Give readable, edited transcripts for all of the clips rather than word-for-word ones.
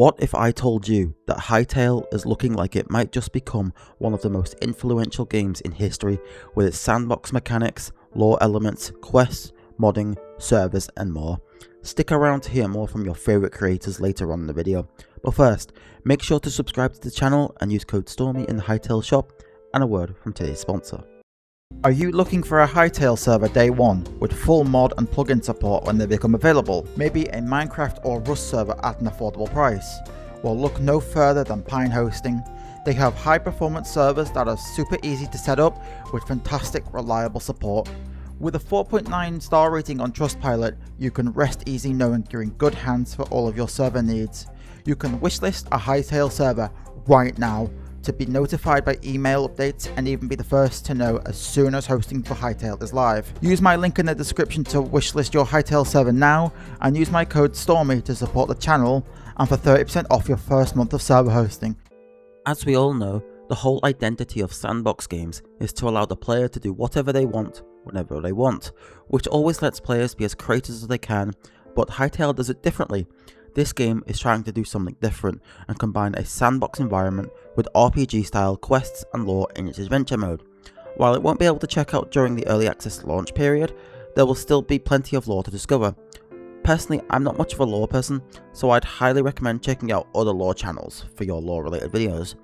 What if I told you that Hytale is looking like it might just become one of the most influential games in history with its sandbox mechanics, lore elements, quests, modding, servers and more? Stick around to hear more from your favourite creators later on in the video, but first, make sure to subscribe to the channel and use code Stormy in the Hytale shop, and a word from today's sponsor. Are you looking for a Hytale server day one with full mod and plugin support when they become available? Maybe a Minecraft or Rust server at an affordable price? Well, look no further than Pine Hosting. They have high performance servers that are super easy to set up with fantastic reliable support. With a 4.9 star rating on Trustpilot, you can rest easy knowing you're in good hands for all of your server needs. You can wishlist a Hytale server right now to be notified by email updates and even be the first to know as soon as hosting for Hytale is live. Use my link in the description to wishlist your Hytale server now, and use my code Stormy to support the channel and for 30% off your first month of server hosting. As we all know, the whole identity of sandbox games is to allow the player to do whatever they want, whenever they want, which always lets players be as creative as they can, but Hytale does it differently. This game is trying to do something different and combine a sandbox environment with RPG style quests and lore in its adventure mode. While it won't be able to check out during the early access launch period, there will still be plenty of lore to discover. Personally, I'm not much of a lore person, so I'd highly recommend checking out other lore channels for your lore related videos.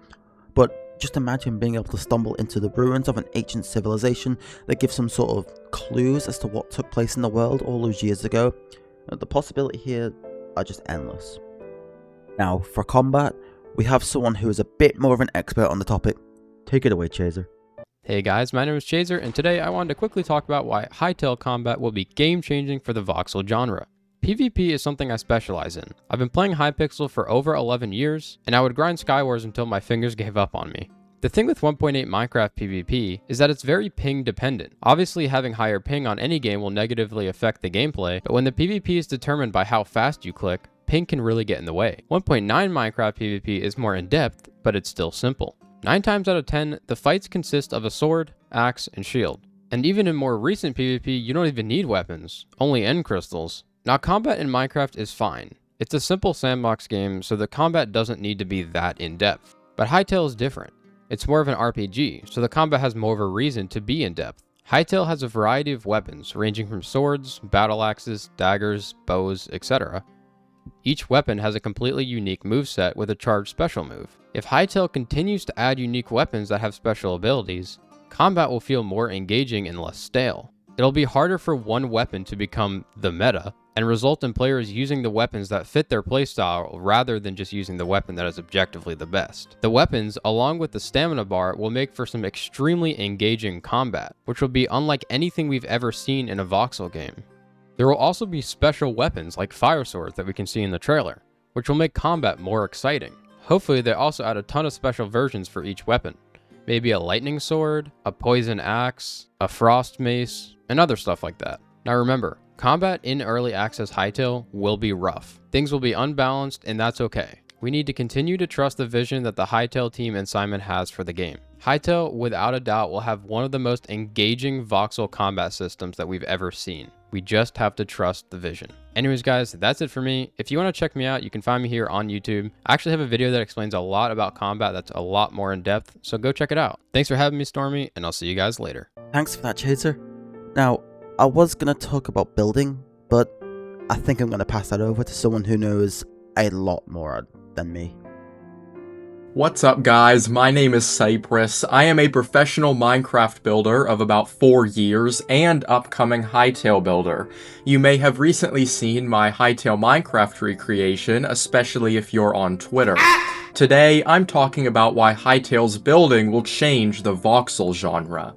But just imagine being able to stumble into the ruins of an ancient civilization that gives some sort of clues as to what took place in the world all those years ago. The possibility here are just endless. Now, for combat, we have someone who is a bit more of an expert on the topic. Take it away, Chaser. Hey guys, my name is Chaser, and today I wanted to quickly talk about why Hytale combat will be game-changing for the voxel genre. PvP is something I specialize in. I've been playing Hypixel for over 11 years, and I would grind Skywars until my fingers gave up on me. The thing with 1.8 Minecraft PvP is that it's very ping dependent. Obviously, having higher ping on any game will negatively affect the gameplay, but when the PvP is determined by how fast you click, ping can really get in the way. 1.9 Minecraft PvP is more in-depth, but it's still simple. 9 times out of 10, the fights consist of a sword, axe, and shield. And even in more recent PvP, you don't even need weapons, only end crystals. Now, combat in Minecraft is fine. It's a simple sandbox game, so the combat doesn't need to be that in-depth. But Hytale is different. It's more of an RPG, so the combat has more of a reason to be in-depth. Hytale has a variety of weapons, ranging from swords, battle axes, daggers, bows, etc. Each weapon has a completely unique moveset with a charged special move. If Hytale continues to add unique weapons that have special abilities, combat will feel more engaging and less stale. It'll be harder for one weapon to become the meta, and result in players using the weapons that fit their playstyle rather than just using the weapon that is objectively the best. The weapons, along with the stamina bar, will make for some extremely engaging combat, which will be unlike anything we've ever seen in a voxel game. There will also be special weapons like fire swords that we can see in the trailer, which will make combat more exciting. Hopefully they also add a ton of special versions for each weapon. Maybe a lightning sword, a poison axe, a frost mace, and other stuff like that. Now remember, combat in early access Hytale will be rough. Things will be unbalanced, and that's okay. We need to continue to trust the vision that the Hytale team and Simon has for the game. Hytale, without a doubt, will have one of the most engaging voxel combat systems that we've ever seen. We just have to trust the vision. Anyways guys, that's it for me. If you want to check me out, you can find me here on YouTube. I actually have a video that explains a lot about combat that's a lot more in depth, so go check it out. Thanks for having me, Stormy, and I'll see you guys later. Thanks for that, Chaser. Now, I was going to talk about building, but I think I'm going to pass that over to someone who knows a lot more than me. What's up guys, my name is Cypress. I am a professional Minecraft builder of about 4 years and upcoming Hytale builder. You may have recently seen my Hytale Minecraft recreation, especially if you're on Twitter. Today, I'm talking about why Hytale's building will change the voxel genre.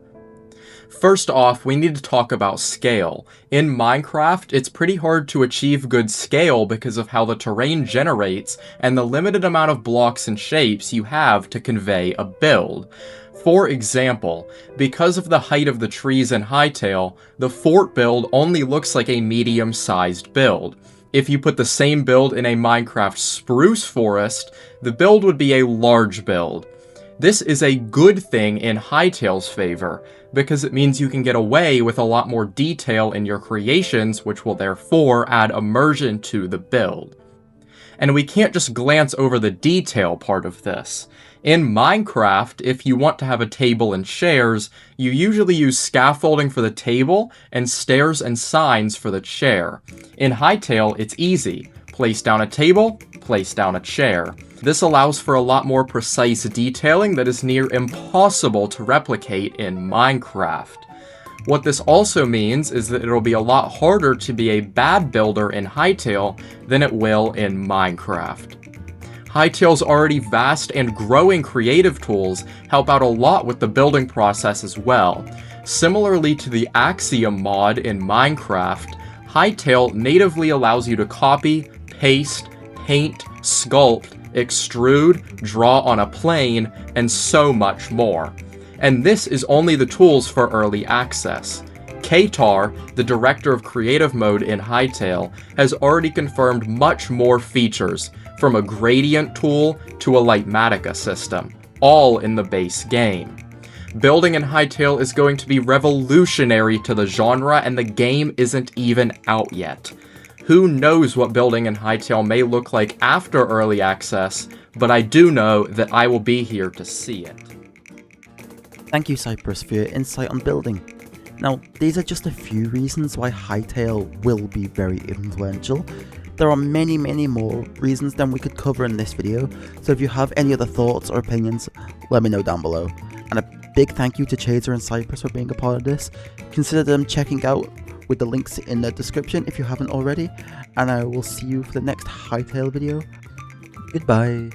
First off, we need to talk about scale. In Minecraft, it's pretty hard to achieve good scale because of how the terrain generates and the limited amount of blocks and shapes you have to convey a build. For example, because of the height of the trees in Hytale, the fort build only looks like a medium-sized build. If you put the same build in a Minecraft spruce forest, the build would be a large build. This is a good thing in Hytale's favor, because it means you can get away with a lot more detail in your creations, which will therefore add immersion to the build. and we can't just glance over the detail part of this. In Minecraft, if you want to have a table and chairs, you usually use scaffolding for the table and stairs and signs for the chair. In Hytale, it's easy. Place down a table, place down a chair. This allows for a lot more precise detailing that is near impossible to replicate in Minecraft. What this also means is that it'll be a lot harder to be a bad builder in Hytale than it will in Minecraft. Hytale's already vast and growing creative tools help out a lot with the building process as well. Similarly to the Axiom mod in Minecraft, Hytale natively allows you to copy, paste, paint, sculpt, extrude, draw on a plane, and so much more. And this is only the tools for early access. Katar, the director of creative mode in Hytale, has already confirmed much more features, from a gradient tool to a Lightmatica system, all in the base game. Building in Hytale is going to be revolutionary to the genre, and the game isn't even out yet. Who knows what building in Hytale may look like after early access, but I do know that I will be here to see it. Thank you, Cypress, for your insight on building. Now, these are just a few reasons why Hytale will be very influential. There are many more reasons than we could cover in this video, so if you have any other thoughts or opinions, let me know down below. And a big thank you to Chaser and Cypress for being a part of this. Consider them checking out with the links in the description if you haven't already, and I will see you for the next Hytale video. Goodbye.